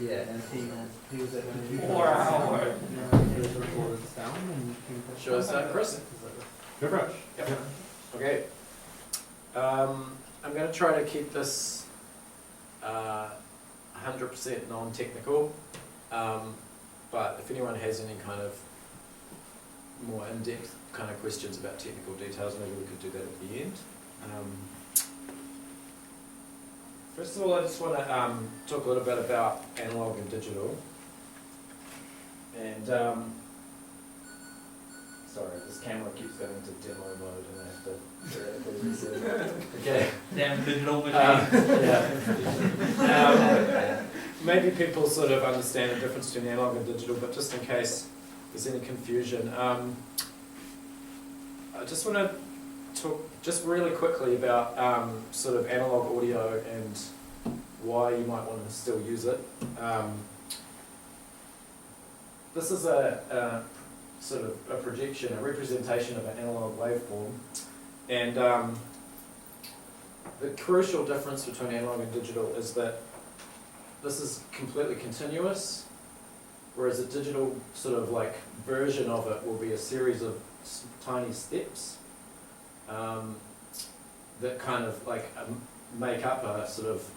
Yeah, and he was at 4 hours. Should I start, Chris? Go for it. Yep. Okay. I'm going to try to keep this 100% non-technical, but if anyone has any kind of more in-depth kind of questions about technical details, maybe we could do that at the end. First of all, I just want to talk a little bit about analog and digital. And sorry, this camera keeps going into demo mode and I have to theoretically reset it. Okay. Damn digital machine. Yeah. Maybe people sort of understand the difference between analog and digital, but just in case there's any confusion, I just want to talk just really quickly about sort of analog audio and why you might want to still use it. This is a sort of a projection, a representation of an analog waveform, and the crucial difference between analog and digital is that this is completely continuous, whereas a digital sort of like version of it will be a series of tiny steps that kind of like make up a sort of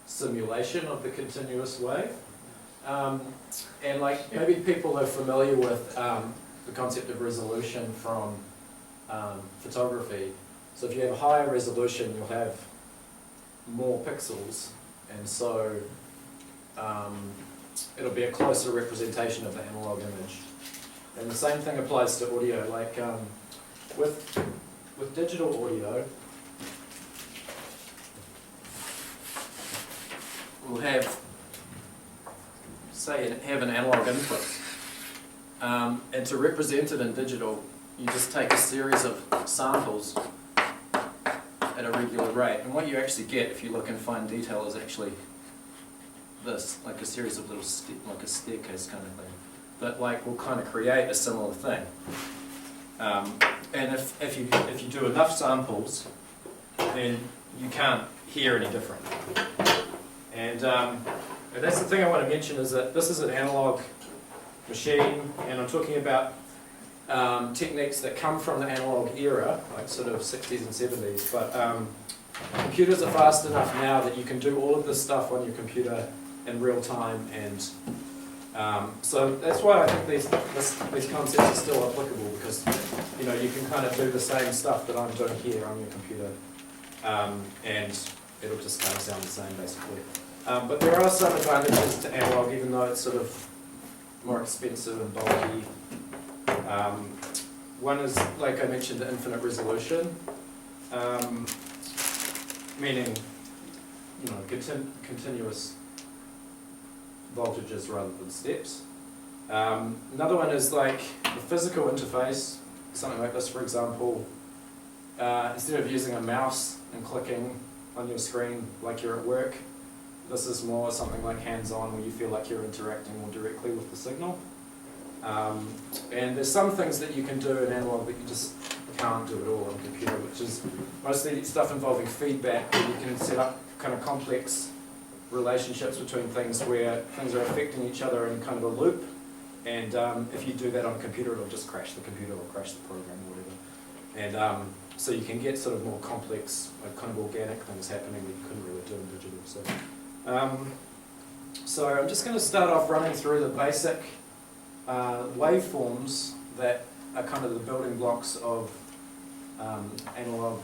simulation of the continuous wave. And like maybe people are familiar with the concept of resolution from photography. So if you have a higher resolution, you'll have more pixels, and so it'll be a closer representation of the analog image. And the same thing applies to audio. Like with digital audio, we'll have, say, have an analog input, and to represent it in digital, you just take a series of samples at a regular rate, and what you actually get, if you look in fine detail, is actually this, like a series of little like a staircase kind of thing, that like will kind of create a similar thing. And if you do enough samples, then you can't hear any different. And that's the thing I want to mention, is that this is an analog machine, and I'm talking about techniques that come from the analog era, like sort of 60s and 70s, but computers are fast enough now that you can do all of this stuff on your computer in real time, and so that's why I think these concepts are still applicable, because you know you can kind of do the same stuff that I'm doing here on your computer, and it'll just kind of sound the same basically. But there are some advantages to analog, even though it's sort of more expensive and bulky. One is, like I mentioned, the infinite resolution, meaning you know continuous voltages rather than steps. Another one is like the physical interface, something like this, for example. Instead of using a mouse and clicking on your screen like you're at work, this is more something like hands-on, where you feel like you're interacting more directly with the signal. And there's some things that you can do in analog that you just can't do at all on a computer, which is mostly stuff involving feedback, where you can set up kind of complex relationships between things where things are affecting each other in kind of a loop, and if you do that on a computer, it'll just crash the computer or crash the program or whatever. And so you can get sort of more complex, like kind of organic things happening that you couldn't really do in digital. So I'm just going to start off running through the basic waveforms that are kind of the building blocks of analog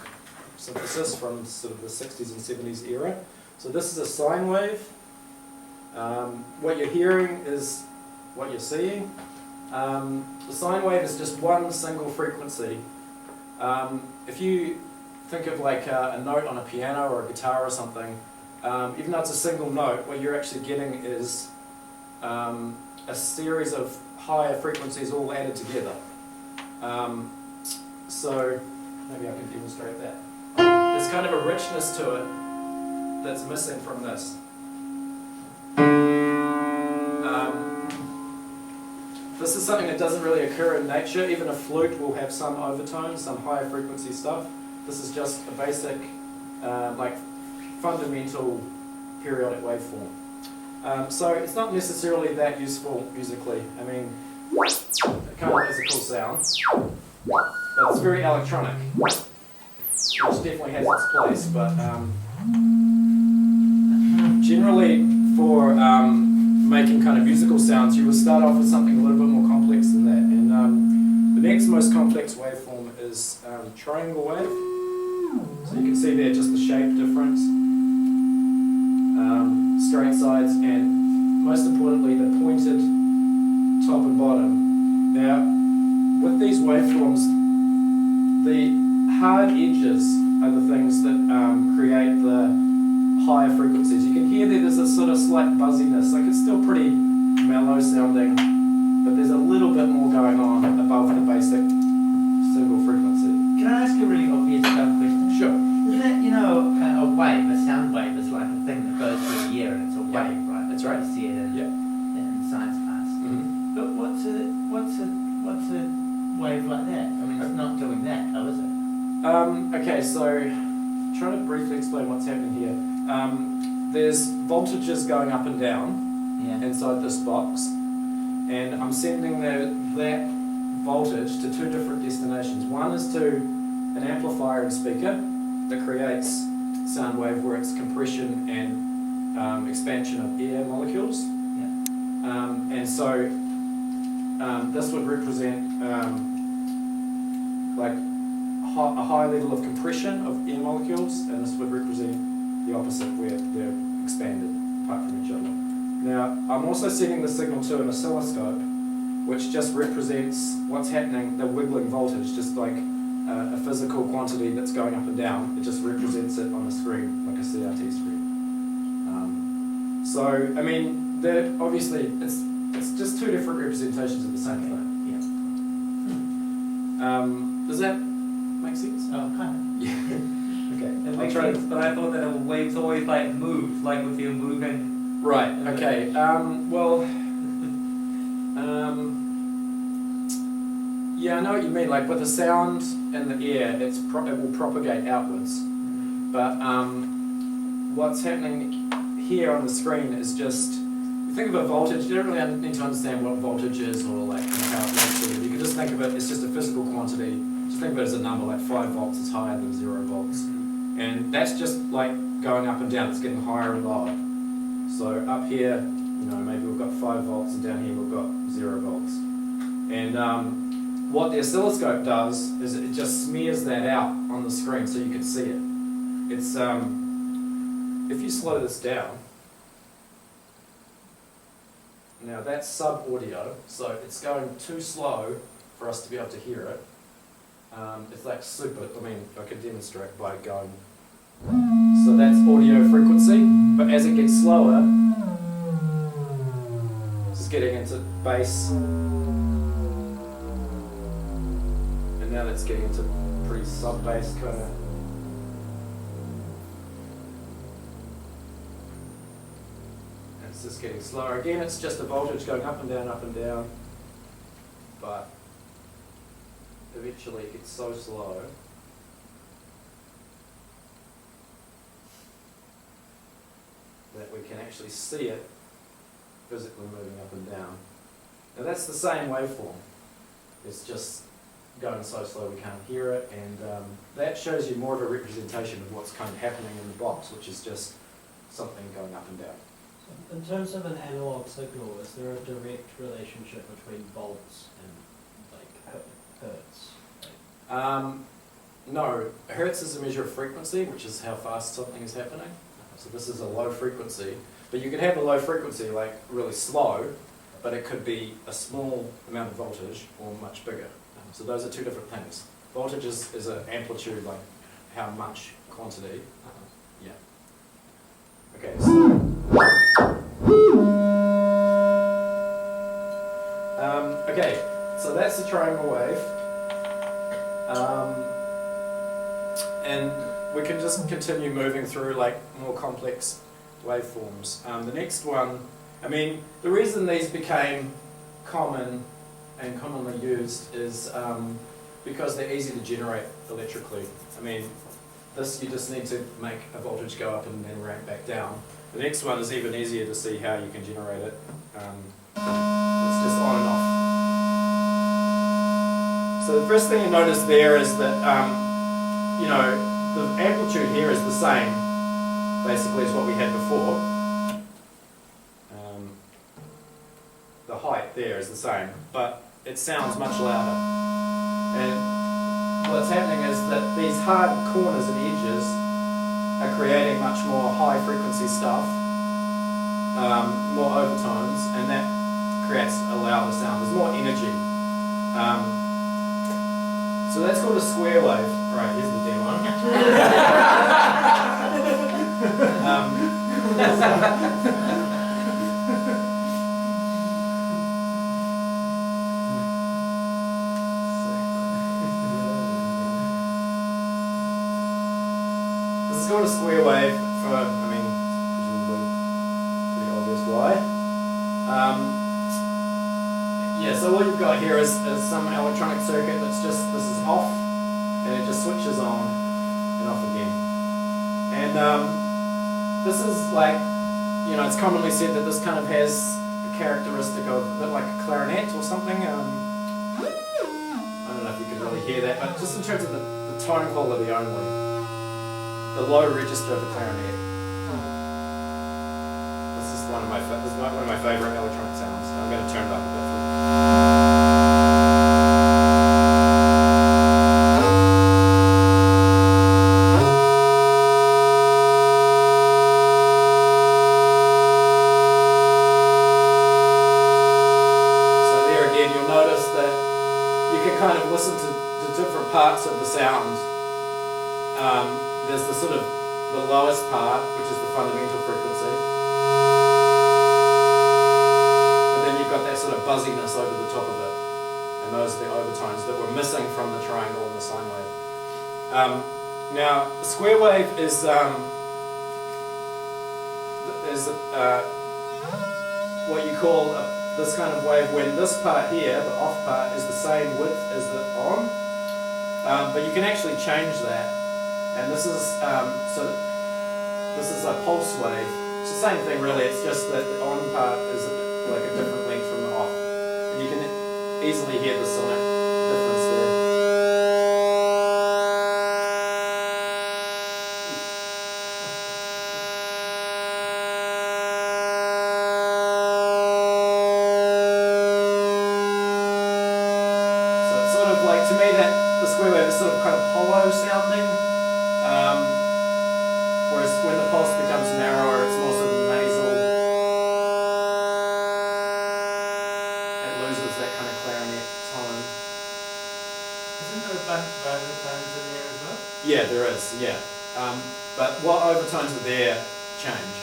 synthesis from sort of the 60s and 70s era. So this is a sine wave. What you're hearing is what you're seeing. The sine wave is just one single frequency. If you think of like a note on a piano or a guitar or something, even though it's a single note, what you're actually getting is a series of higher frequencies all added together. So maybe I can demonstrate that. There's kind of a richness to it that's missing from this. This is something that doesn't really occur in nature. Even a flute will have some overtones, some higher frequency stuff. This is just a basic, like fundamental periodic waveform. So it's not necessarily that useful musically. I mean, it kind of has a cool sound, but it's very electronic, which definitely has its place. But generally, for making kind of musical sounds, you would start off with something a little bit more complex than that. And the next most complex waveform is triangle wave. So you can see there just the shape difference, straight sides, and most importantly the pointed top and bottom. Now, with these waveforms, the hard edges are the things that create the higher frequencies. You can hear there's a sort of slight buzziness, like it's still pretty mellow sounding, but there's a little bit more going on above the basic single frequency. Can I ask you a really obvious dumb question? Sure. Isn't it, you know, a wave, a sound wave is like a thing that goes through the air and it's a wave, right? That's right. You see it in science class. Mm-hmm. But what's a wave like that? I mean, it's not doing that, though, is it? Okay, so trying to briefly explain what's happening here. There's voltages going up and down inside this box, and I'm sending that voltage to two different destinations. One is to an amplifier and speaker that creates sound wave where it's compression and expansion of air molecules. And so this would represent like a high level of compression of air molecules, and this would represent the opposite, where they're expanded apart from each other. Now, I'm also sending the signal to an oscilloscope, which just represents what's happening, the wiggling voltage, just like a physical quantity that's going up and down. It just represents it on a screen, like a CRT screen. So, I mean, obviously, it's just two different representations of the same thing. Does that make sense? Oh, kind of. Yeah. Okay. It makes sense, but I thought that a wave's always like move, like if you're moving. Right. Okay. Well. Yeah, I know what you mean. Like with the sound in the air, it will propagate outwards. But what's happening here on the screen is just, you think of a voltage. You don't really need to understand what voltage is or like how it works. You can just think of it. It's just a physical quantity. Just think of it as a number. Like 5 volts is higher than 0 volts, and that's just like going up and down. It's getting higher and lower. So up here, you know, maybe we've got 5 volts, and down here we've got 0 volts. And what the oscilloscope does is it just smears that out on the screen so you can see it. It's if you slow this down, now that's sub-audio, so it's going too slow for us to be able to hear it. It's like super, I mean, I could demonstrate by going. So that's audio frequency, but as it gets slower, it's getting into bass, and now that's getting into pretty sub-bass kind of. And it's just getting slower. Again, it's just a voltage going up and down, but eventually it gets so slow that we can actually see it physically moving up and down. Now that's the same waveform. It's just going so slow we can't hear it, and that shows you more of a representation of what's kind of happening in the box, which is just something going up and down. In terms of an analog signal, is there a direct relationship between volts and like hertz? No, hertz is a measure of frequency, which is how fast something is happening. So this is a low frequency, but you can have a low frequency like really slow, but it could be a small amount of voltage or much bigger. So those are two different things. Voltage is an amplitude, like how much quantity. Yeah. Okay. Okay. So that's the triangle wave, and we can just continue moving through like more complex waveforms. The next one, I mean, the reason these became common and commonly used is because they're easy to generate electrically. I mean, this you just need to make a voltage go up and then ramp back down. The next one is even easier to see how you can generate it. It's just on and off. So the first thing you notice there is that, you know, the amplitude here is the same, basically, as what we had before. The height there is the same, but it sounds much louder. And what's happening is that these hard corners and edges are creating much more high frequency stuff, more overtones, and that creates a louder sound. There's more energy. So that's called a square wave. Right, here's the demo. This is called a square wave for, I mean, presumably pretty obvious why. Yeah, so what you've got here is some electronic circuit that's just, this is off, and it just switches on and off again. And this is like, you know, it's commonly said that this kind of has a characteristic of a bit like a clarinet or something. I don't know if you can really hear that, but just in terms of the tone quality only, the low register of the clarinet. This is one of my favorite electronic sounds. I'm going to turn it up a bit. So there again, you'll notice that you can kind of listen to different parts of the sound. There's the sort of the lowest part, which is the fundamental frequency. And then you've got that sort of buzziness over the top of it. And those are the overtones that we're missing from the triangle and the sine wave. Now, the square wave is what you call this kind of wave when this part here, the off part, is the same width as the on. But you can actually change that. And this is this is a pulse wave. It's the same thing really, it's just that the on part is like a different length from the off. And you can easily hear the sonic difference there. So it's sort of like, to me, that the square wave is sort of kind of hollow sounding. Whereas when the pulse becomes narrower, it's more sort of nasal. It loses that kind of clarinet tone. Isn't there a bunch of overtones in there as well? Yeah, there is, yeah. But what overtones are there change.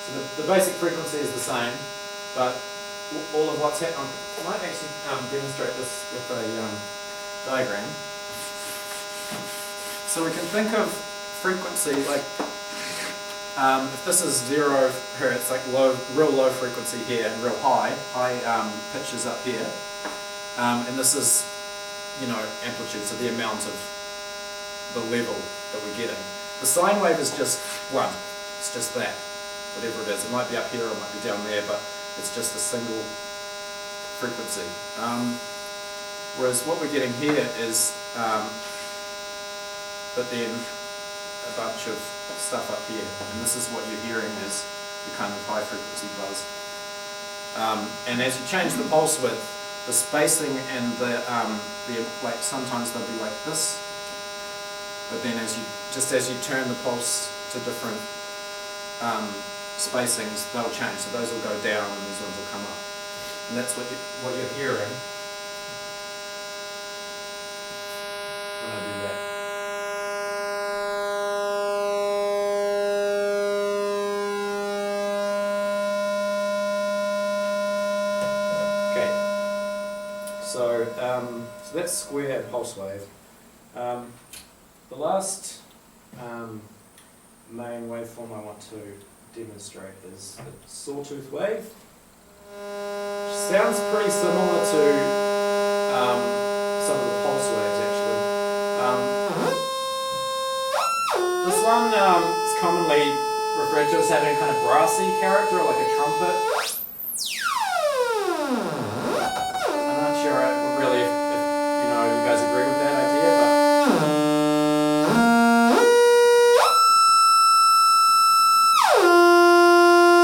So the basic frequency is the same, but all of what's happening, I might actually demonstrate this with a diagram. So we can think of frequency like, if this is 0 hertz, like real low frequency here, and real high pitches up here, and this is, you know, amplitude, so the amount of the level that we're getting. The sine wave is just one, it's just that, whatever it is. It might be up here or it might be down there, but it's just a single frequency. Whereas what we're getting here is, but then a bunch of stuff up here, and this is what you're hearing is the kind of high frequency buzz. And as you change the pulse width, the spacing and the like, sometimes they'll be like this, but then as you turn the pulse to different spacings, they'll change. So those will go down and these ones will come up, and that's what you're hearing when I do that. So that's square pulse wave. The last main waveform I want to demonstrate is the Sawtooth Wave, which sounds pretty similar to some of the pulse waves actually. This one is commonly referred to as having a kind of brassy character, like a trumpet. I'm not sure really if you know you guys agree with that idea, but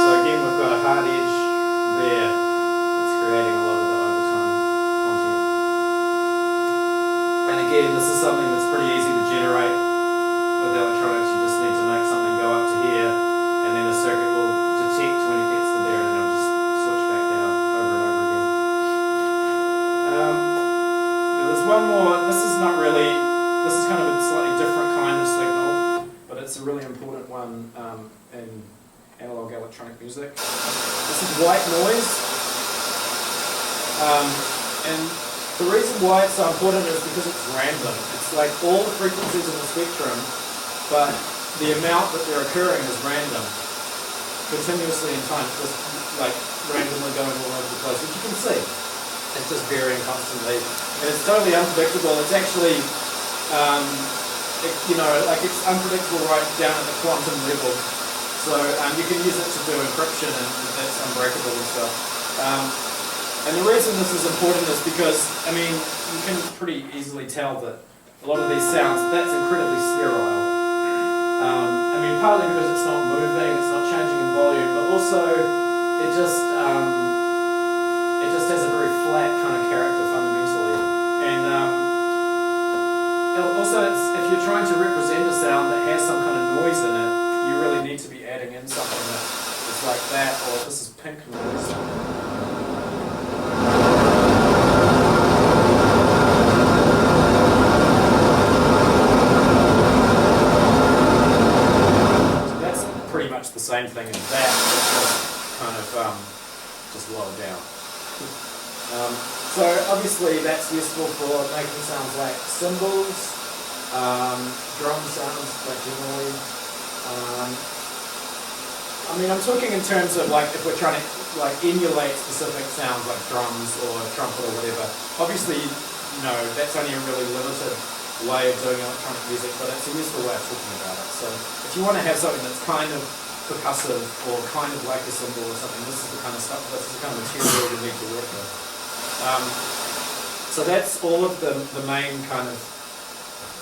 so again we've got a hard edge there that's creating a lot of the overtone content. And again, this is something that's pretty easy to generate with electronics. You just need to make something go up to here, and then the circuit will detect when it gets to there, and then it'll just switch back down over and over again. There's one more. This is not really. This is kind of a slightly different kind of signal, but it's a really important one in analog electronic music. This is white noise, and the reason why it's so important is because it's random. It's like all the frequencies in the spectrum, but the amount that they're occurring is random, continuously in time, just like randomly going all over the place, which you can see. It's just varying constantly, and it's totally unpredictable. It's actually, you know, like it's unpredictable right down at the quantum level. So you can use it to do encryption, and that's unbreakable and stuff. And the reason this is important is because, I mean, you can pretty easily tell that a lot of these sounds, that's incredibly sterile. I mean, partly because it's not moving, it's not changing in volume, but also it just has a very flat kind of character fundamentally. And also, if you're trying to represent a sound that has some kind of noise in it, you really need to be adding in something that is like that, or this is pink noise. The same thing as that, just kind of just lower down. So obviously that's useful for making sounds like cymbals, drum sounds like generally. I mean, I'm talking in terms of like if we're trying to like emulate specific sounds like drums or trumpet or whatever. Obviously, you know, that's only a really limited way of doing electronic music, but it's a useful way of talking about it. So if you want to have something that's kind of percussive or kind of like a cymbal or something, this is the kind of stuff, this is the kind of material you need to work with. So that's all of the main kind of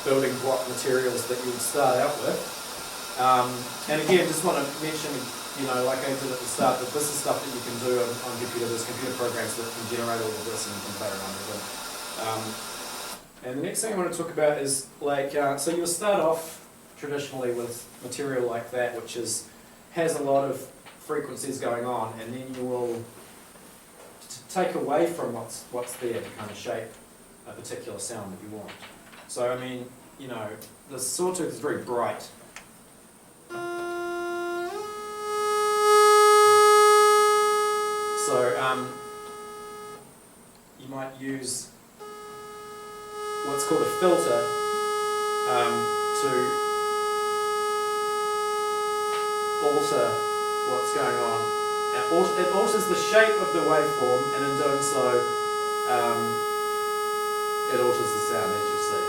building block materials that you would start out with. And again, just want to mention, you know, like I did at the start, that this is stuff that you can do on computers, computer programs that can generate all of this and you can play around with it. And the next thing I want to talk about is like, so you'll start off traditionally with material like that, which has a lot of frequencies going on, and then you will take away from what's there to kind of shape a particular sound that you want. So I mean, you know, the Sawtooth is very bright. So you might use what's called a filter to alter what's going on. It alters the shape of the waveform, and in doing so, it alters the sound, as you see.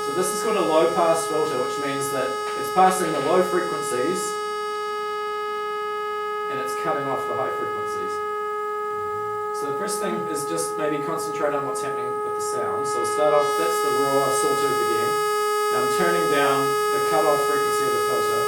So this is called a low-pass filter, which means that it's passing the low frequencies, and it's cutting off the high frequencies. So the first thing is just maybe concentrate on what's happening with the sound. So we'll start off, that's the raw Sawtooth again. Now I'm turning down the cut-off frequency of the filter.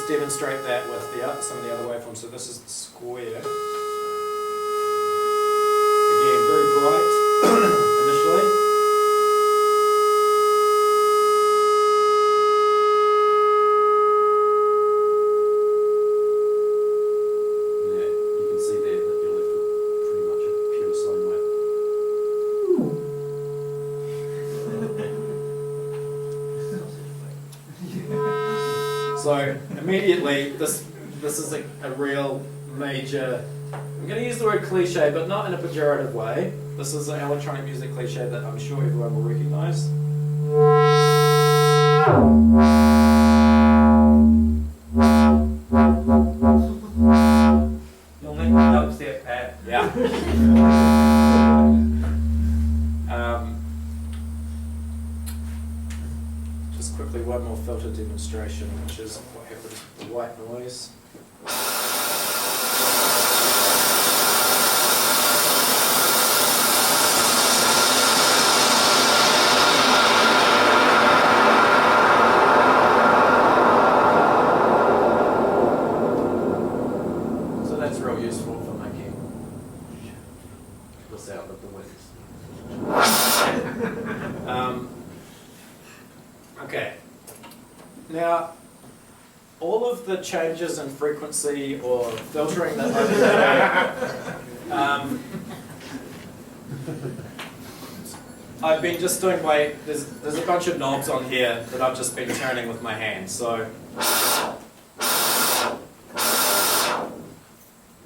Demonstrate that with some of the other waveforms. So this is the square. Again, very bright initially. Yeah, you can see there that you're left with pretty much a pure sine wave. So immediately, this is a real major I'm going to use the word cliche, but not in a pejorative way. This is an electronic music cliche that I'm sure everyone will recognise. You'll make me upset, Pat. Yeah. Just quickly one more filter demonstration, which is what happens with the white noise. So that's real useful for making the sound of the winds. Okay. Now, all of the changes in frequency or filtering that I've been just doing there's a bunch of knobs on here that I've just been turning with my hand. So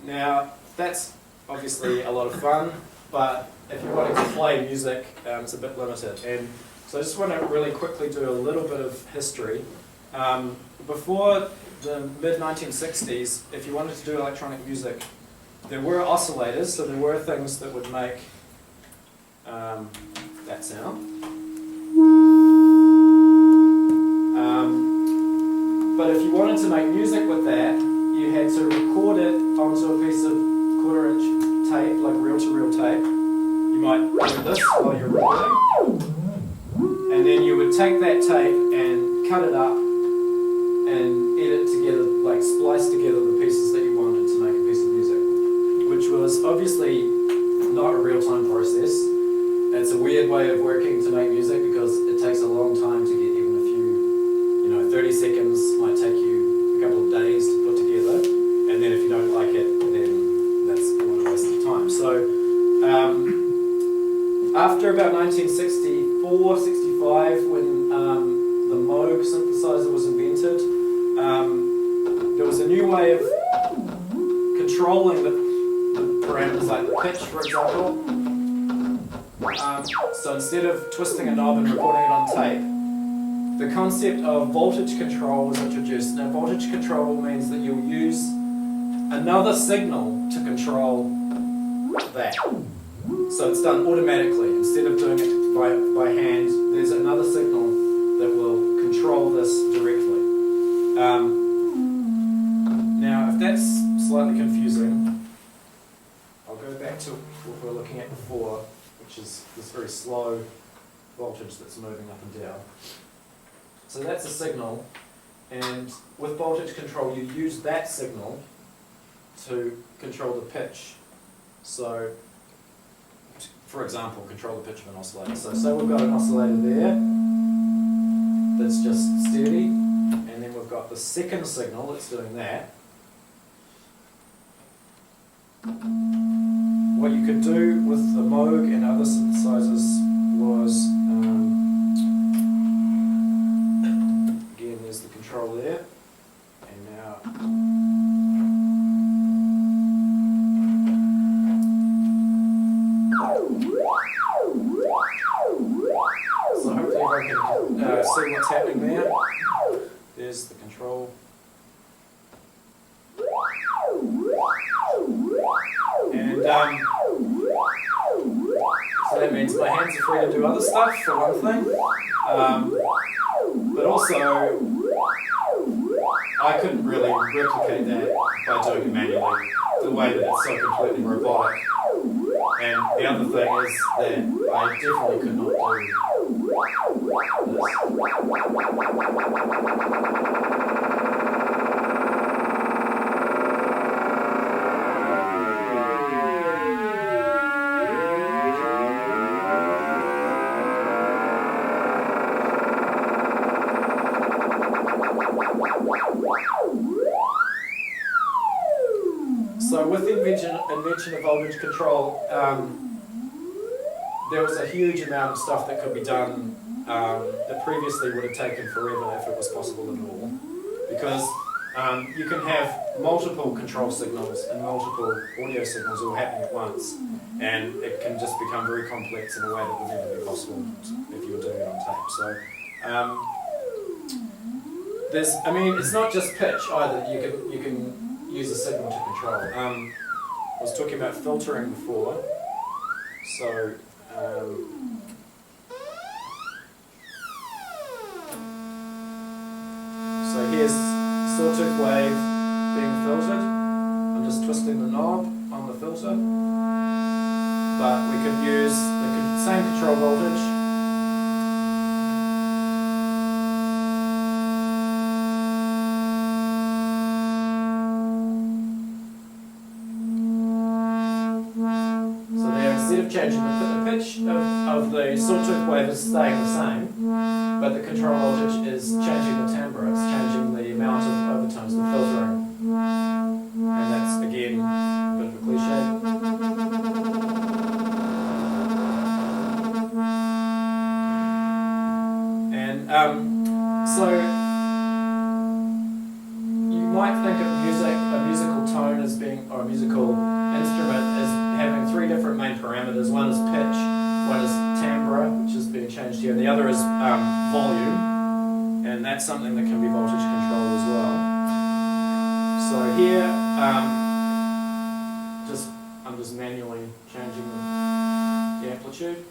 now that's obviously a lot of fun, but if you're wanting to play music, it's a bit limited. And so I just want to really quickly do a little bit of history. Before the mid-1960s, if you wanted to do electronic music, there were oscillators, so there were things that would make that sound. But if you wanted to make music with that, you had to record it onto a piece of 1/4-inch tape, like reel-to-reel tape. You might do this while you're recording. And then you would take that tape and cut it up and edit together, like splice together the pieces that you wanted to make a piece of music, which was obviously not a real-time process. It's a weird way of working to make music because it takes a long time to get even a few, 30 seconds might take you a couple of days to put together, and then if you don't like it, then that's a lot of wasted time. So after about 1964, 65, when the Moog synthesizer was invented, there was a new way of controlling the parameters, like the pitch, for example. So instead of twisting a knob and recording it on tape, the concept of voltage control was introduced. Now, voltage control means that you'll use another signal to control that. So it's done automatically. Instead of doing it by hand, there's another signal that will control this directly. Now, if that's slightly confusing, I'll go back to what we were looking at before, which is this very slow voltage that's moving up and down. So that's a signal, and with voltage control, you use that signal to control the pitch. So, for example, control the pitch of an oscillator. So say we've got an oscillator there that's just steady, and then we've got the second signal that's doing that. What you could do with the Moog and other synthesizers was, again, there's the control there, and now so hopefully everyone can see what's happening there. There's the control. And so that means my hands are free to do other stuff, for one thing. But also, I couldn't really replicate that by doing it manually, the way that it's so completely robotic. And the other thing is that I definitely could not do this. So with the invention of voltage control, there was a huge amount of stuff that could be done that previously would have taken forever if it was possible at all. Because you can have multiple control signals and multiple audio signals all happening at once, and it can just become very complex in a way that would never be possible if you were doing it on tape. So, I mean, it's not just pitch either. You can use a signal to control. I was talking about filtering before, so. So here's Sawtooth Wave being filtered. I'm just twisting the knob on the filter. But we could use the same control voltage. So there, instead of changing the pitch of the Sawtooth Wave is staying the same, but the control voltage is changing the timbre, it's changing the amount of overtones, the filtering. And that's, again, a bit of a cliche. And so, you might think of a musical tone as being, or a musical instrument as having three different main parameters. One is pitch, one is timbre, which is being changed here, and the other is volume, and that's something that can be voltage controlled as well. So here, I'm just manually changing the amplitude,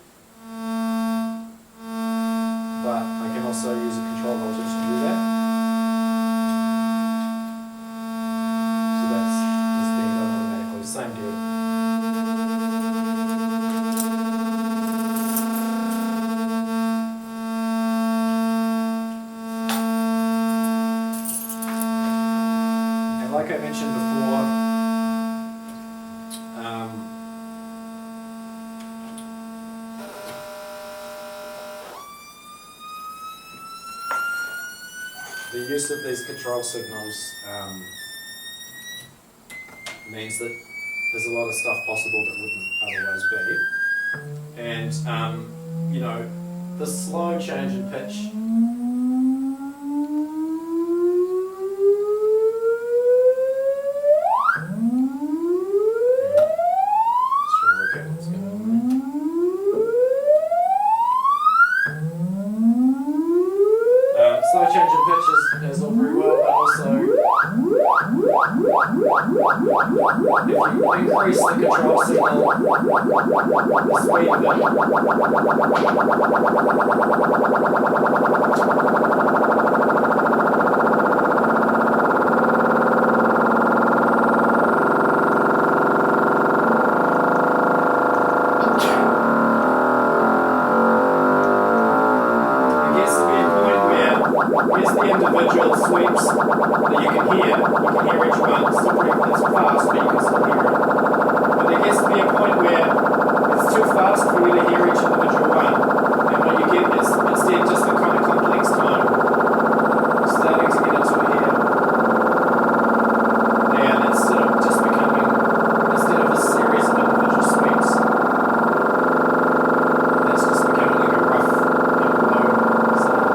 but I can also use a control voltage to do that. So that's just being done automatically, same deal. Like I mentioned before, the use of these control signals means that there's a lot of stuff possible that wouldn't otherwise be. And, you know, the slow change in pitch is all very well, but also if you increase the control signal, the speed of individual sweeps that you can hear each one. It's still pretty fast, but you can still hear it. But there gets to be a point where it's too fast for you to hear each individual one, and what you get is instead just a kind of complex tone. Starting to get into it here. And it's sort of just becoming, instead of a series of individual sweeps, it's just becoming like a rough, low sound.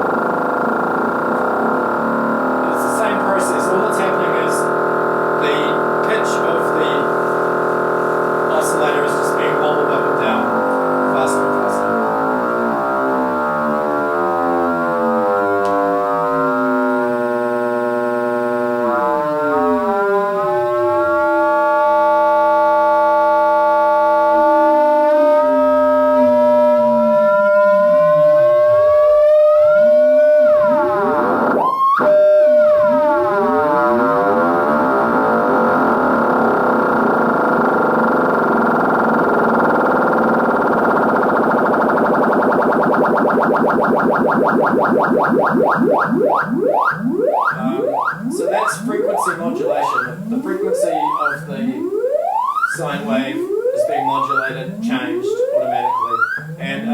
All that's happening is the pitch of the oscillator is just being wobbled up and down, faster and faster. So that's frequency modulation. The frequency of the sine wave is being modulated, changed automatically. And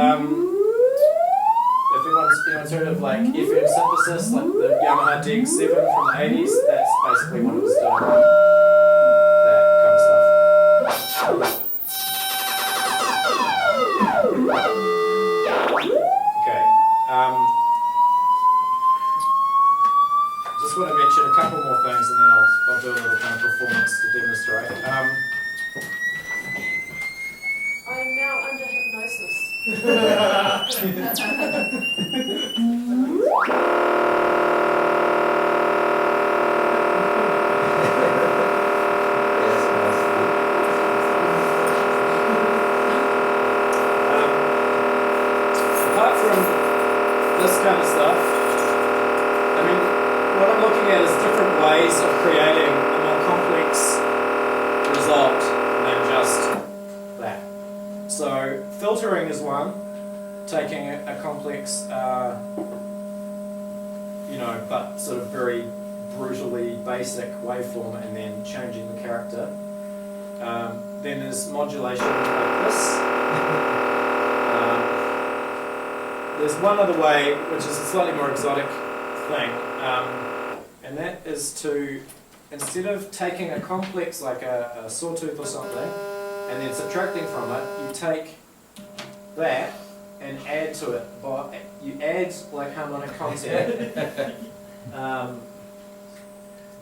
if anyone's heard of like FM synthesis, like the Yamaha DX7 from the 80s, that's basically what it was doing. That kind of stuff. Okay. Just want to mention a couple more things. performance to demonstrate. I am now under hypnosis. Apart from this kind of stuff, I mean, what I'm looking at is different ways of creating a more complex result than just that. So filtering is one, taking a complex, you know, but sort of very brutally basic waveform and then changing the character. Then there's modulation like this. There's one other way, which is a slightly more exotic thing, and that is to, instead of taking a complex like a sawtooth or something, and then subtracting from it, you take that and add to it. You add like harmonic content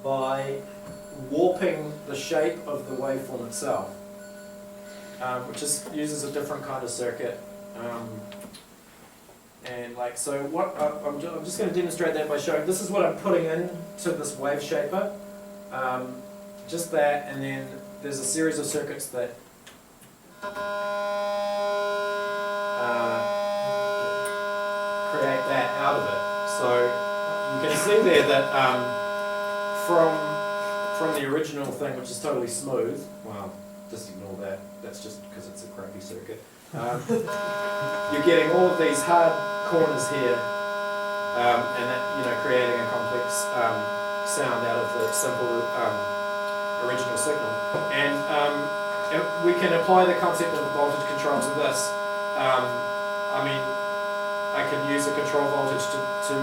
by warping the shape of the waveform itself, which uses a different kind of circuit. And like, so what I'm just going to demonstrate that by showing, this is what I'm putting into this wave shaper, just that, and then there's a series of circuits that create that out of it. So you can see there that from the original thing, which is totally smooth, well, just ignore that, that's just because it's a crappy circuit. You're getting all of these hard corners here, and that, you know, creating a complex sound out of the simple original signal. And we can apply the concept of voltage control to this. I mean, I can use a control voltage to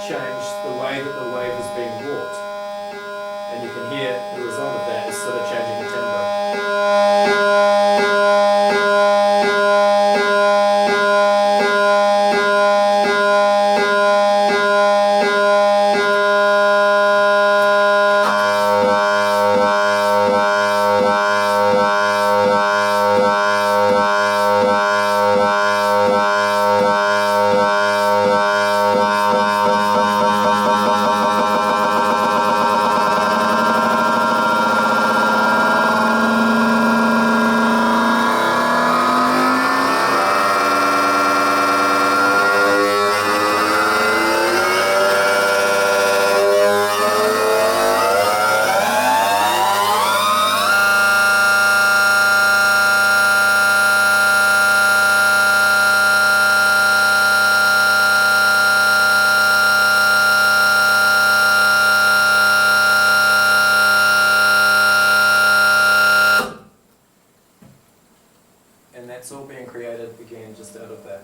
change the way that the wave is being warped. And you can hear the result of that is sort of changing the timbre. It's all being created again just out of that.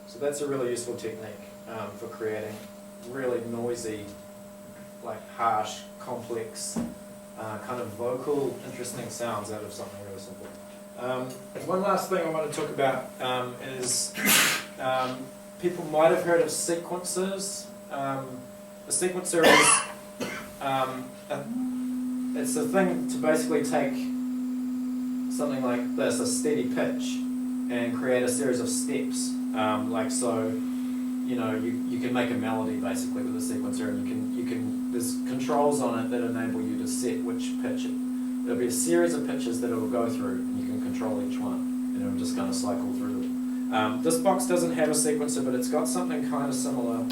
So that's a really useful technique for creating really noisy, like harsh, complex, kind of vocal, interesting sounds out of something really simple. One last thing I want to talk about is people might have heard of sequencers. A sequencer is it's a thing to basically take something like this, a steady pitch, and create a series of steps. Like so, you know, you can make a melody basically with a sequencer, and you can there's controls on it that enable you to set which pitch there'll be a series of pitches that it will go through, and you can control each one, and it'll just kind of cycle through them. This box doesn't have a sequencer, but it's got something kind of similar,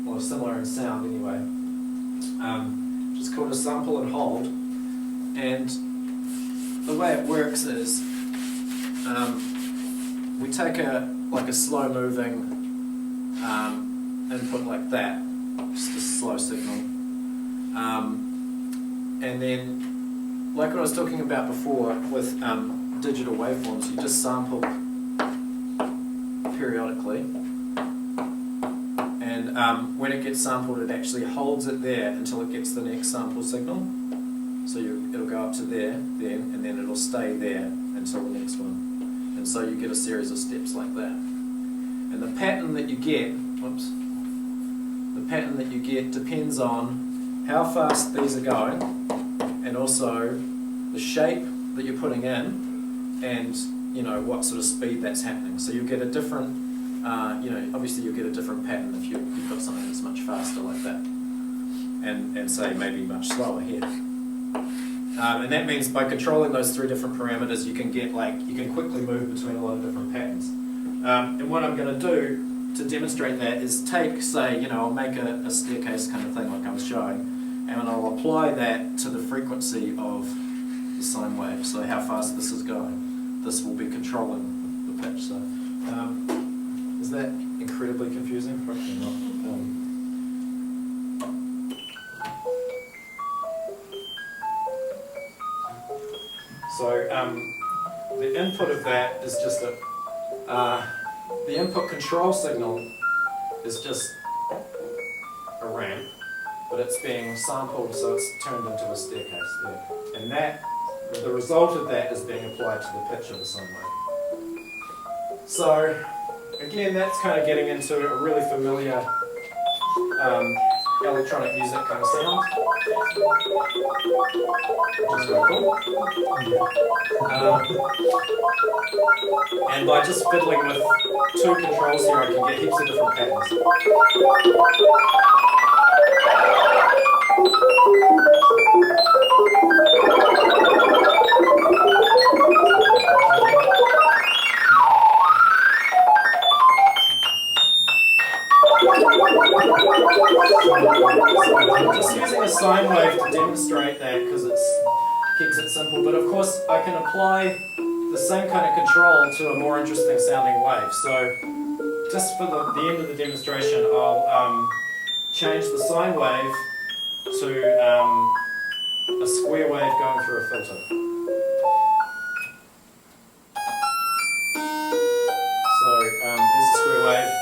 or similar in sound anyway, which is called a sample and hold. And the way it works is we take a slow moving input like that, just a slow signal, and then like what I was talking about before with digital waveforms, you just sample periodically, and when it gets sampled it actually holds it there until it gets the next sample signal. So it'll go up to there, then, and then it'll stay there until the next one. And so you get a series of steps like that. And the pattern that you get, the pattern that you get depends on how fast these are going, and also the shape that you're putting in, and what sort of speed that's happening. So you'll get a different, obviously you'll get a different pattern if you've got something that's much faster like that, and say maybe much slower here. And that means by controlling those 3 different parameters, you can get you can quickly move between a lot of different patterns. And what I'm going to do to demonstrate that is take, say, I'll make a staircase kind of thing like I was showing, and I'll apply that to the frequency of the sine wave, so how fast this is going. This will be controlling the pitch. So, is that incredibly confusing? Probably not. The input of that is just the input control signal is just a ramp, but it's being sampled, so it's turned into a staircase there. And the result of that is being applied to the pitch of the sine wave. So, again, that's kind of getting into a really familiar electronic music kind of sound, which is really cool. And by just fiddling with 2 controls here, I can get heaps of different patterns. I'm just using a sine wave to demonstrate that because it keeps it simple, but of course I can apply the same kind of control to a more interesting sounding wave. So just for the end of the demonstration, I'll change the sine wave to a square wave going through a filter. So there's a square wave.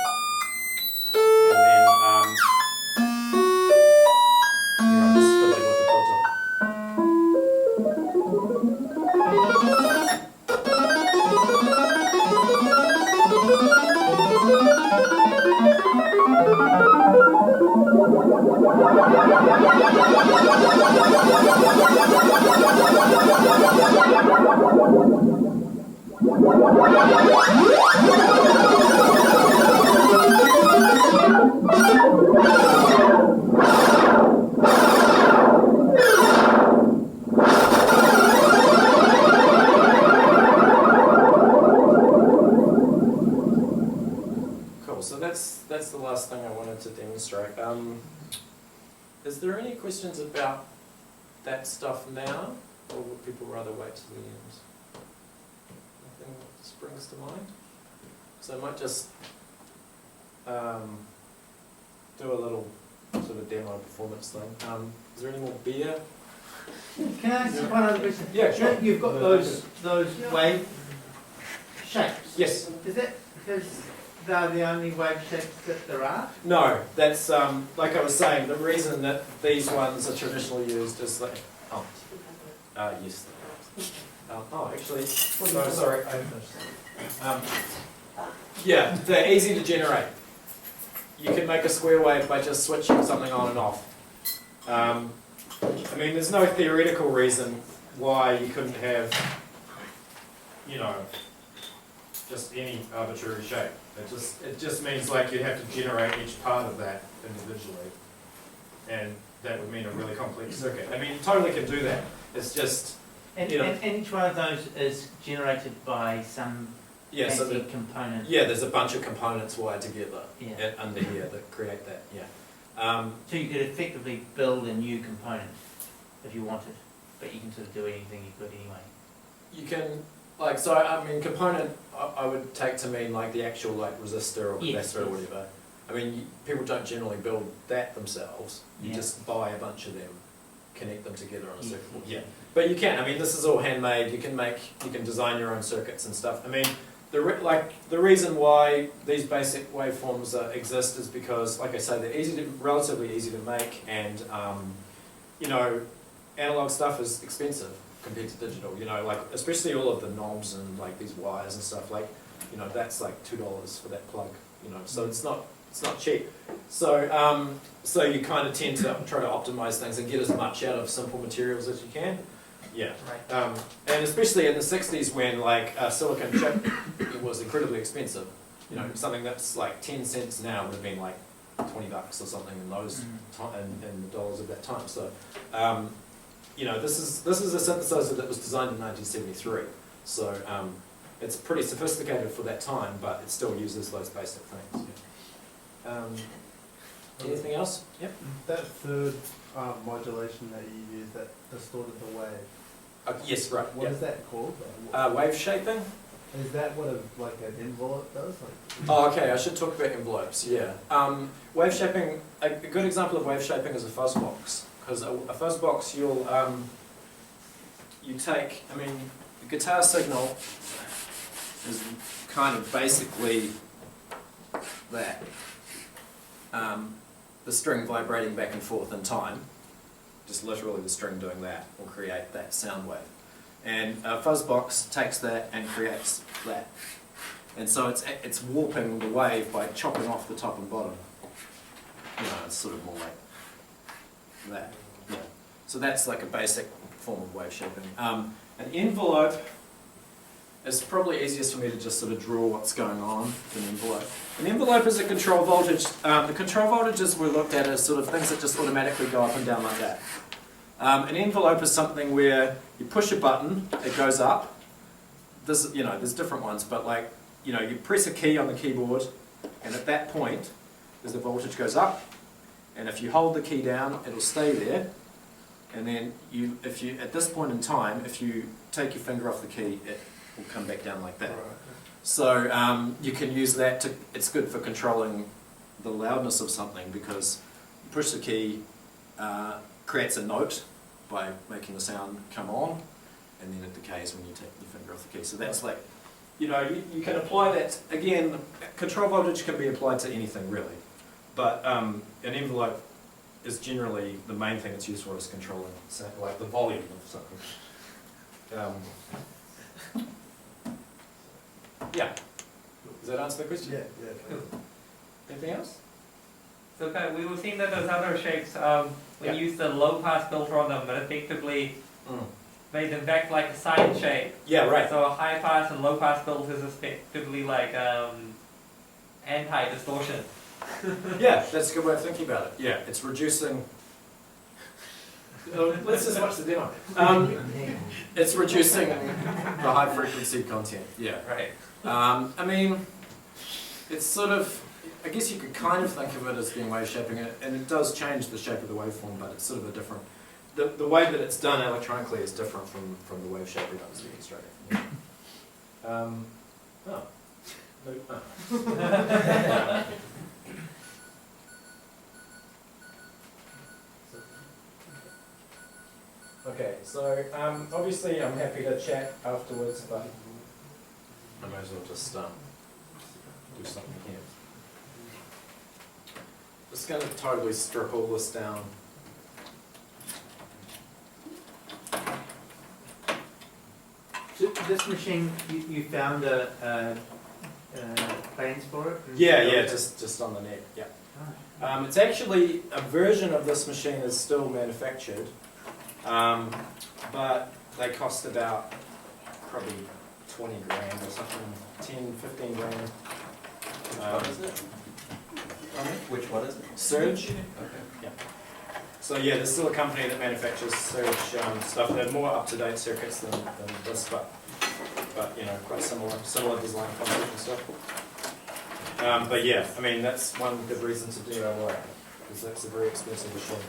That's the last thing I wanted to demonstrate. Is there any questions about that stuff now, or would people rather wait till the end? Nothing springs to mind? So I might just do a little sort of demo performance thing. Is there any more beer? Can I ask one other question? Yeah, sure. You've got those wave shapes. Yes. Is that because they're the only wave shapes that there are? No, that's like I was saying. The reason that these ones are traditionally used is like yes. Actually, no, sorry. Yeah, they're easy to generate. You can make a square wave by just switching something on and off. I mean, there's no theoretical reason why you couldn't have, just any arbitrary shape. It just means like you'd have to generate each part of that individually, and that would mean a really complex circuit. I mean, you totally can do that. It's just and each one of those is generated by some fancy component. Yeah, there's a bunch of components wired together under Yeah. here that create that. Yeah. So you could effectively build a new component if you wanted, but you can sort of do anything you could anyway. You can. So I mean, component I would take to mean like the actual resistor or capacitor or whatever. I mean, people don't generally build that themselves. You just buy a bunch of them, connect them together on a circuit board. Yeah, but you can. I mean, this is all handmade. You can design your own circuits and stuff. I mean, the reason why these basic waveforms exist is because, like I say, they're relatively easy to make, and analog stuff is expensive compared to digital, especially all of the knobs and these wires and stuff, that's like $2 for that plug, so it's not It's not cheap. So, so you kind of tend to try to optimize things and get as much out of simple materials as you can. Yeah. Right. And especially in the 60s when like a silicon chip it was incredibly expensive. You know, something that's like 10 cents now would have been like $20 or something in those in the dollars of that time. So, you know, this is a synthesizer that was designed in 1973. So it's pretty sophisticated for that time, but it still uses those basic things. Yeah. Anything else? Yep. That third modulation that you use that distorted the wave. Yes, right. What Yeah. is that called? Wave shaping. Is that what like an envelope does? Like, Oh, okay. I should talk about envelopes. Yeah. Wave shaping. A good example of wave shaping is a fuzz box, because a fuzz box you take. I mean, the guitar signal is kind of basically that. The string vibrating back and forth in time, just literally the string doing that will create that sound wave. And a fuzz box takes that and creates that. And so it's warping the wave by chopping off the top and bottom. You know, it's sort of more like that. Yeah. So that's like a basic form of wave shaping. An envelope is probably easiest for me to just sort of draw what's going on with an envelope. An envelope is a control voltage. The control voltages we looked at as sort of things that just automatically go up and down like that. An envelope is something where you push a button, it goes up. This, you know, there's different ones, but like, you know, you press a key on the keyboard, and at that point, as the voltage goes up, and if you hold the key down, it'll stay there. And then at this point in time, if you take your finger off the key, it will come back down like that. So you can use that to, it's good for controlling the loudness of something, because you push the key, creates a note by making the sound come on, and then it decays when you take your finger off the key. So that's like, you know, you can apply that, again, control voltage can be applied to anything really, but an envelope is generally the main thing it's used for is controlling like the volume of something. Yeah. Does that answer the question? yeah. Anything else? So we were seeing that those other shapes, when Yeah. you use the low pass filter on them, but effectively made them back like a sine shape. Yeah, right. So high pass and low pass filters is effectively like anti-distortion. Yeah, that's a good way of thinking about it. Yeah, it's reducing. Let's just watch the demo. It's reducing the high frequency content. Yeah. Right. I mean, it's sort of, I guess you could kind of think of it as being wave shaping, and it does change the shape of the waveform, but it's sort of a different, the way that it's done electronically is different from the wave shaping I was demonstrating. Yeah. Okay, so obviously I'm happy to chat afterwards, but I might as well just do something here. Just going to totally strip all this down. So this machine, you found plans for it? Yeah, just on the net, yeah. It's actually, a version of this machine is still manufactured, but they cost about probably 20 grand or something, 10, 15 grand. What is it? Which what is it? Surge. Okay. Yeah. So yeah, there's still a company that manufactures Surge stuff. They're more up-to-date circuits than this, but you know, quite similar design concept and stuff. But yeah, I mean that's one good reason to DIY, because that's a very expensive machine.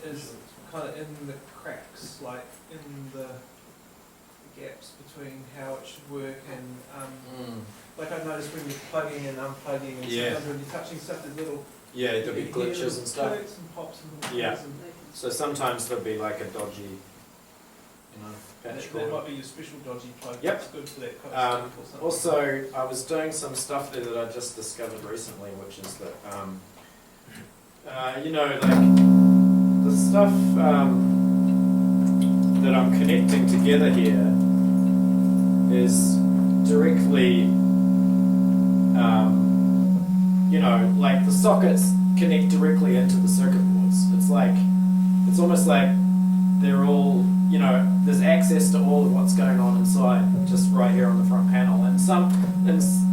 Is kind of in the cracks, like in the gaps between how it should work and like I noticed when you're plugging and unplugging and Yeah. sometimes when you're touching stuff there's little Yeah, there'll be you hear glitches little and stuff. clicks and pops and little Yeah. things and So sometimes there'll be like a dodgy, patch that cord. might be your special dodgy plug. Yep. It's good for that kind of stuff or something. Also, I was doing some stuff there that I just discovered recently, which is that, you know, like the stuff that I'm connecting together here is directly, you know, like the sockets connect directly into the circuit boards. It's almost like they're all, you know, there's access to all of what's going on inside just right here on the front panel. And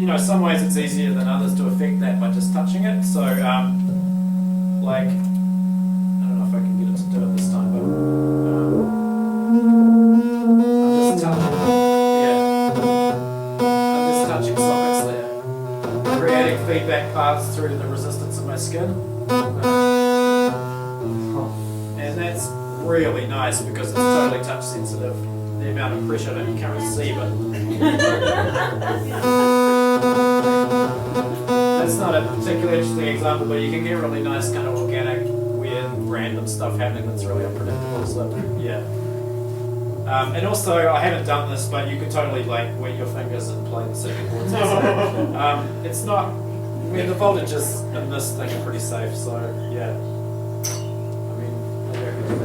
you know, some ways it's easier than others to affect that by just touching it. So, like, I don't know if I can get it to do it this time, but I'm just touching sockets there, creating feedback paths through the resistance of my skin. And that's really nice because it's totally touch sensitive. The amount of pressure that you can't receive it. That's not a particularly interesting example, but you can get really nice kind of organic, weird, random stuff happening that's really unpredictable. So yeah. And also, I haven't done this, but you could totally like wet your fingers and play the circuit boards. It's not. I mean, the voltages in this thing are pretty safe. So yeah. I mean, maybe I could do that.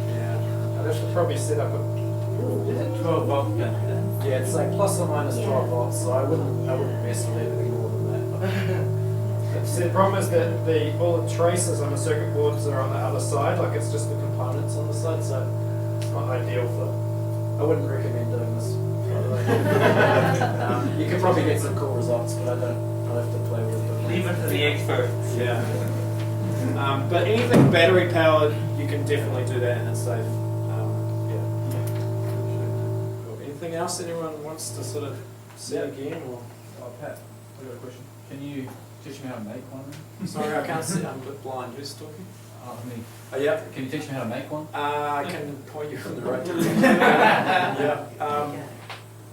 Yeah, I should probably set up a 12 volt gun. Yeah, it's like plus or minus 12 volts, so I wouldn't mess with anything more than that. See, the problem is that all the traces on the circuit boards are on the other side, like it's just the components on the side, so it's not ideal for. I wouldn't recommend doing this, by the way. You can probably get some cool results, but I'll have to play with it. Leave it to the experts. Yeah. But anything battery powered, you can definitely do that and it's safe. Cool. Anything else anyone wants to sort of see again? Or? Oh, Pat, I got a question. Can you teach me how to make one? Sorry, I can't see. I'm a bit blind. Who's talking? Me. Oh, yeah. Can you teach me how to make one? I can point you in the right direction. Yeah.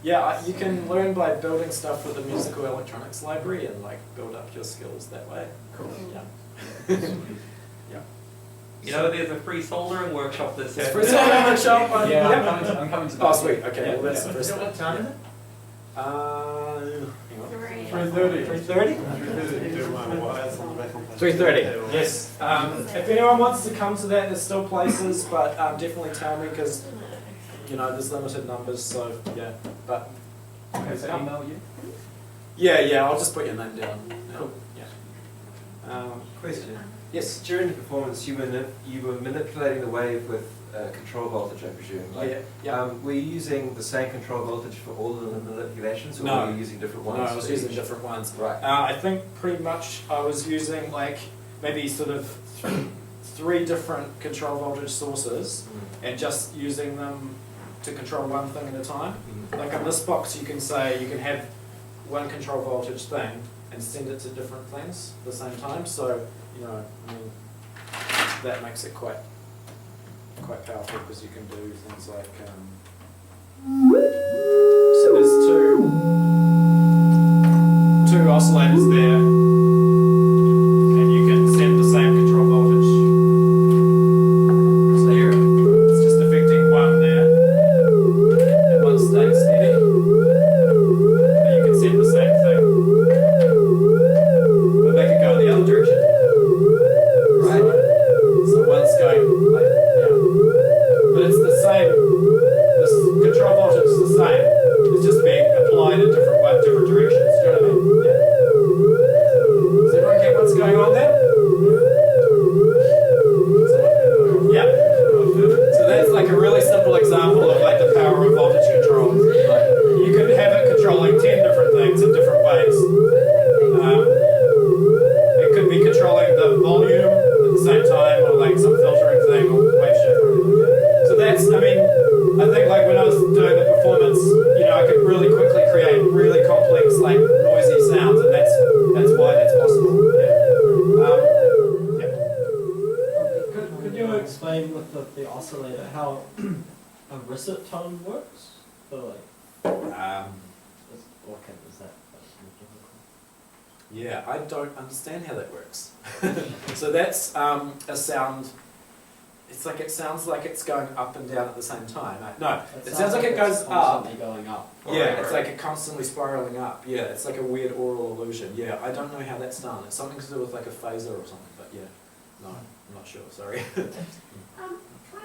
Yeah, you can learn by building stuff with the musical electronics library and like build up your skills that way. Cool. Yeah. Yeah. You know, there's a free soldering workshop this It's Saturday. free soldering workshop. Yeah, Yeah. I'm coming to that. Oh, sweet. Okay. Yeah. Well, that's the Do first you know what time is it? hang on. 3:30. 3:30? 3:30. Yes. If anyone wants to come to that, there's still places, but definitely tell me because You know, there's limited numbers, so yeah. But Okay, so email you? yeah, I'll just put your name down. Cool. Yeah. Question. Yes. During the performance, you were manipulating the wave with control voltage, I presume. Like, Yeah. were you using the same control voltage for all of the manipulations, or No. were you using different ones? No, I was for using each? different ones. Right. I think pretty much I was using like maybe sort of three different control voltage sources and just using them to control one thing at a time. Like on this box you can say you can have one control voltage thing and send it to different things at the same time. So, you know, I mean, that makes it quite powerful because you can do things like, so there's two oscillators there, and you can send the same control voltage. So here, it's just affecting one there, and one stays steady. And you can send the same thing, but they can go in the other direction. Right. So one's going like, yeah. But it's the same, this control voltage is the same, it's just being applied in different directions, do you know what I mean? Yeah. with the oscillator how a recit tone works? So like, is that Yeah, I don't understand how that works. So that's a sound. It's like it sounds like it's going up and down at the same time. No, it sounds like it goes up. constantly going up. Yeah, it's like it constantly spiraling up. Yeah, it's like a weird aural illusion. Yeah, I don't know how that's done. It's something to do with like a phaser or something. But yeah, no, I'm not sure. Sorry. Can I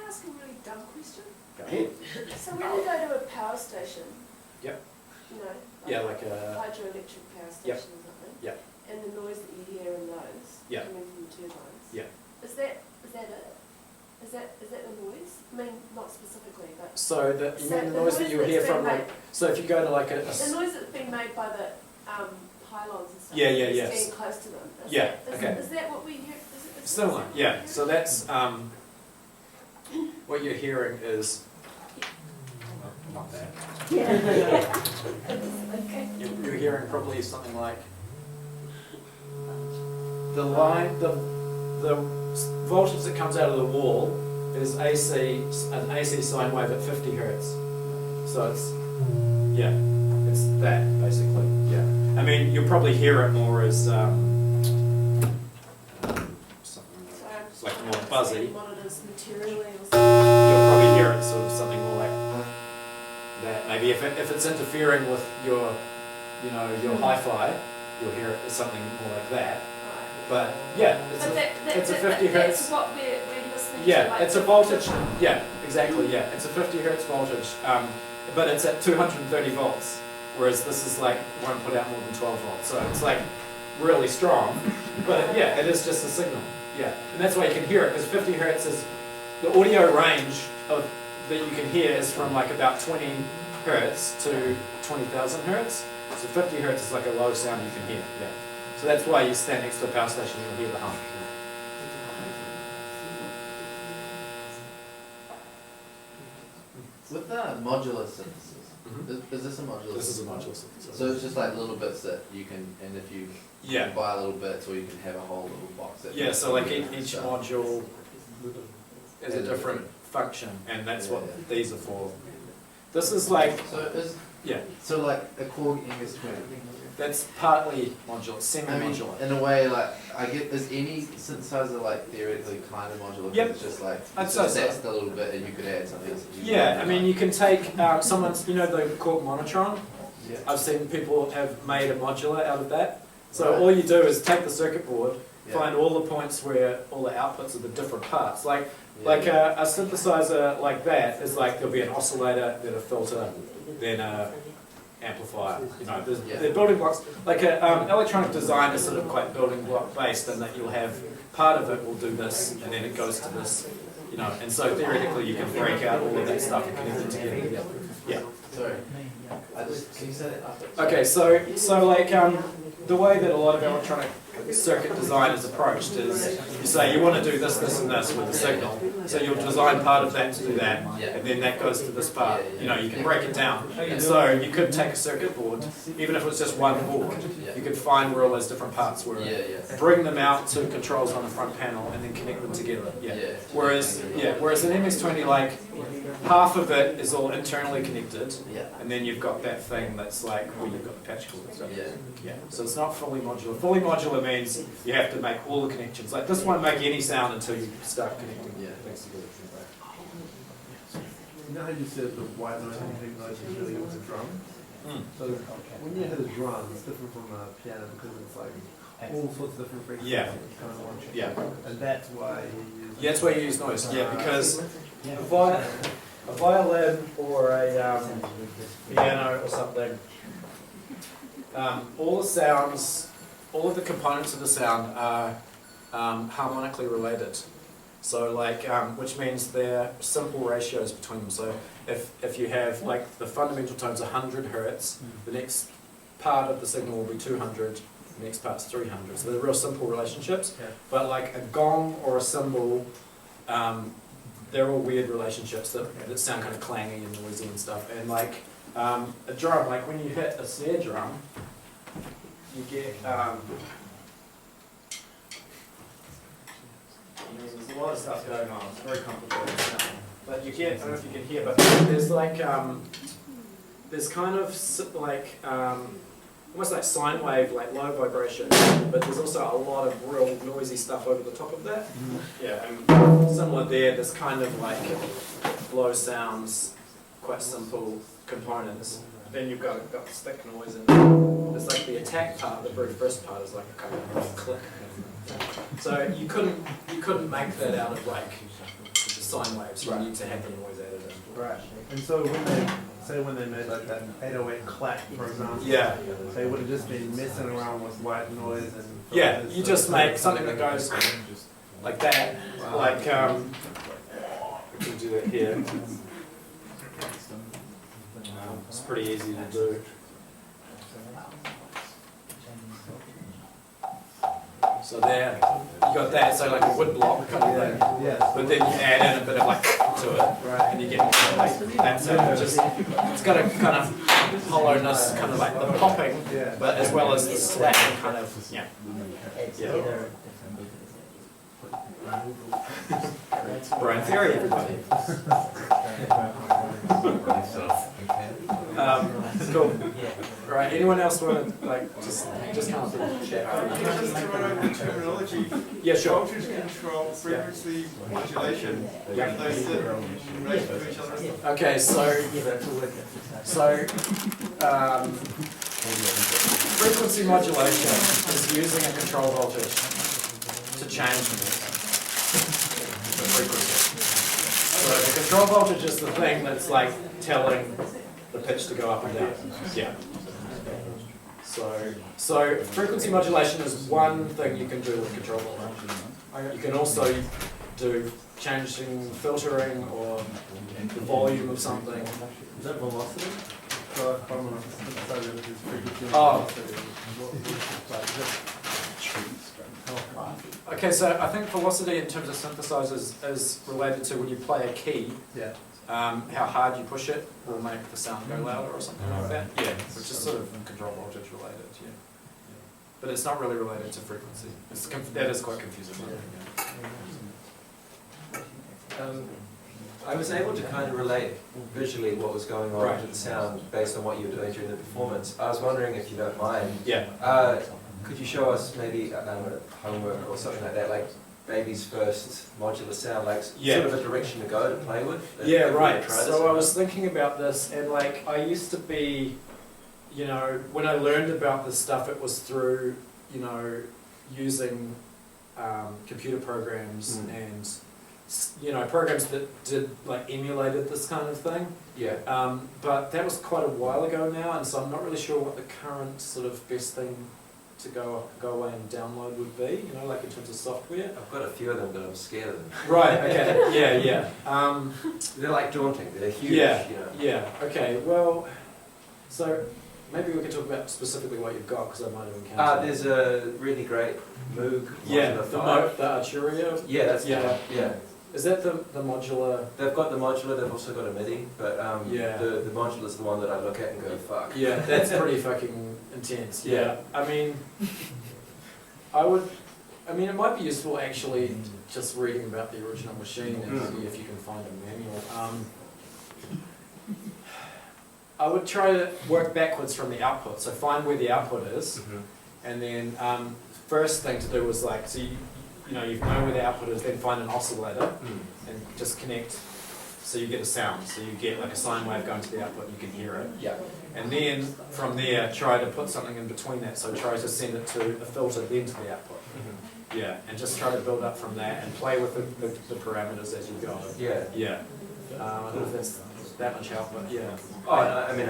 ask a really dumb question? Go ahead. So when you go to a power station, Yep. you know, Yeah, like a. hydroelectric power Yep. station or something, Yep. and the noise that you hear in those Yep. coming from the turbines, Yep. is that it? Is that the noise? I mean, not specifically, but So you So mean the the noise that noise you that's hear being from like. So if you go to like a. the noise that's being made by the pylons and stuff. Yeah, yeah, is yes. getting close to them. Is Yeah, that, okay. Is that what we hear? Is Similar, that what yeah. we hear? So that's what you're hearing is not that. Okay. You're hearing probably something like the line, the voltage that comes out of the wall is an AC sine wave at 50 hertz. So it's that basically. Yeah. I mean, you'll probably hear it more as something Sorry, I'm just like trying more to understand buzzy. what it is materially or something. You'll probably hear it sort of something more like that. Maybe if it's interfering with your hi-fi, you'll hear it as something more like that. But yeah, it's a 50 hertz. That's what we're listening to. Yeah, like it's a the- voltage. Yeah, exactly. Yeah, it's a 50 hertz voltage, but it's at 230 volts, whereas this is like won't put out more than 12 volts. So it's like really strong. But yeah, it is just a signal. Yeah, and that's why you can hear it because 50 hertz is the audio range of that you can hear is from like about 20 hertz to 20,000 hertz. So 50 hertz is like a low sound you can hear. Yeah. So that's why you stand next to a power station and you'll hear the hum. With the modular synthesis, Mhm. is this a modular? This is a modular synthesizer. So it's just like little bits that you can, and if you Yeah. can buy little bits, or you can have a whole little box that. Yeah, so like each stuff. module is a different function, and that's what Yeah. these are for. This is like, So is yeah, so like a Korg MS-20. that's partly modular, I mean, semi-modular. in a way, like I get, is any synthesizer like theoretically kind of modular? 'Cause Yep. It's just like I'd it's say just so. that's the little bit, and you could add something else. If you Yeah, wanted. I mean, you can take someone's, you know, the Korg Monotron. Yeah. I've seen people have made a modular out of that. So Right. all you do is take the circuit board, Yeah. find all the points where all the outputs of the different parts. Like Yeah. a synthesizer like that is like there'll be an oscillator, then a filter, then a amplifier. You know, Yeah. they're building blocks. Like electronic design is sort of quite building block based, and that you'll have part of it will do this, and then it goes to this. You know, and so theoretically you can break out all of that stuff and connect it together. Yeah. Sorry. Can you say that after? Okay, so like the way that a lot of electronic circuit design is approached is you say you want to do this, this, and this with the signal. So you'll design part of that to do that, and then that goes to this part. You know, you can break it down. And so you could take a circuit board, even if it was just one board, you could find where all those different parts were. Yeah. Bring them out to controls on the front panel, and then connect them together. Yeah. Whereas an MS-20, like half of it is all internally connected. Yeah. And then you've got that thing that's like where you've got the patch cord and stuff. Yeah. Yeah. So it's not fully modular. Fully modular means you have to make all the connections. Like this won't make any sound until you start connecting things together. You know how you said the white noise and pink noise is really with the drum? So when you hit a drum, it's different from a piano because it's like all sorts of different frequencies. Yeah. Kind of one. Yeah. And that's why you use. Yeah, that's why you use noise. Yeah, because a violin or a piano or something, all the sounds, all of the components of the sound are harmonically related. So like, which means they're simple ratios between them. So if you have like the fundamental tone's 100 hertz, the next part of the signal will be 200, the next part's 300. So they're real simple relationships. Yeah. But like a gong or a cymbal, they're all weird relationships that sound kind of clangy and noisy and stuff. And like a drum, like when you hit a snare drum, you get there's a lot of stuff going on. It's very complicated. But you can, I don't know if you can hear, but there's like, there's kind of like, almost like sine wave, like low vibration, but there's also a lot of real noisy stuff over the top of that. Yeah, and similar there's kind of like low sounds, quite simple components. Then you've got stick noise, and there's like the attack part, the very first part is like a kind of click. So you couldn't make that out of like sine waves. You need to have the noise added in. Right. And so when they made like that 808 clap, for example, Yeah. they would have just been messing around with white noise and Yeah, you just make something that goes like that. Like we can do it here. It's pretty easy to do. So there, you got that, so like a wood block kind of thing. Yeah. But then you add in a bit of like to it, Right. and you get like that sound. It's got a kind of hollowness, kind of like the popping, Yeah. but as well as the slapping kind of, yeah. Brian Theory, everybody. Cool. Right, anyone else want to like just come up and chat? Just to terminology. Yeah, sure. Voltage control, frequency, modulation. Those that in relation to each other. Okay, so frequency modulation is using a control voltage to change the frequency. So the control voltage is the thing that's like telling the pitch to go up and down. Yeah. So frequency modulation is one thing you can do with control voltage. You can also do changing filtering or the volume of something. Is that velocity? So if I'm on a synthesizer, which is frequency Oh. velocity. Okay, so I think velocity in terms of synthesizers is related to when you play a key, Yeah. how hard you push it will make the sound go louder or something like that. Yeah, which is sort of control voltage related, yeah. But it's not really related to frequency. That is quite confusing. I was able to kind of relate visually what was going on Right. to the sound based on what you were doing during the performance. I was wondering if you don't mind, Yeah. could you show us maybe homework or something like that, like baby's first modular sound, like Yeah. sort of a direction to go to play with? Yeah, If we right. try this So I or was thinking about this, and like I used to be, you know, when I learned about this stuff, it was through, you know, using computer programs and, you know, programs that did like emulated this kind of thing. Yeah. But that was quite a while ago now, and so I'm not really sure what the current sort of best thing to go away and download would be, you know, like in terms of software. I've got a few of them, but I'm scared of them. Right, okay, yeah. They're like daunting, they're huge, Yeah, you know. yeah, okay, well, so maybe we can talk about specifically what you've got, because I might have encountered. There's a really great Moog Yeah, Modular the 5. Arturia. Yeah, that's Yeah. the one, yeah. Is that the modular? They've got the modular, they've also got a MIDI, but Yeah. the modular's the one that I look at and go, fuck. Yeah, that's pretty fucking intense. Yeah, I mean, it might be useful actually just reading about the original machine and see if you can find a manual. I would try to work backwards from the output, so find where the output is, and then first thing to do was like, so you know where the output is, then find an oscillator and just connect, so you get a sound, so you get like a sine wave going to the output and you can hear it. Yeah. And then from there try to put something in between that, so try to send it to a filter then to the output. Yeah, and just try to build up from that and play with the parameters as you go. Yeah. Yeah. I don't know if that's that much help, but yeah. Oh, no, I mean,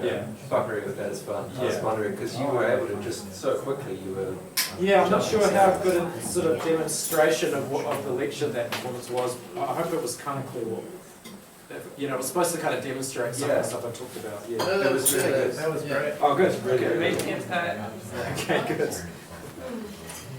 Yeah. fuckery with that is fun. I was Yeah. wondering, because you were able to just so quickly, you were... Yeah, I'm not sure how good a sort of demonstration of the lecture that performance was. I hope it was kind of clear what, you know, it was supposed to kind of demonstrate some of the stuff I talked about. Yeah. That was really good. That was great. Oh, good. Really Okay. good. Make impact. Okay, good.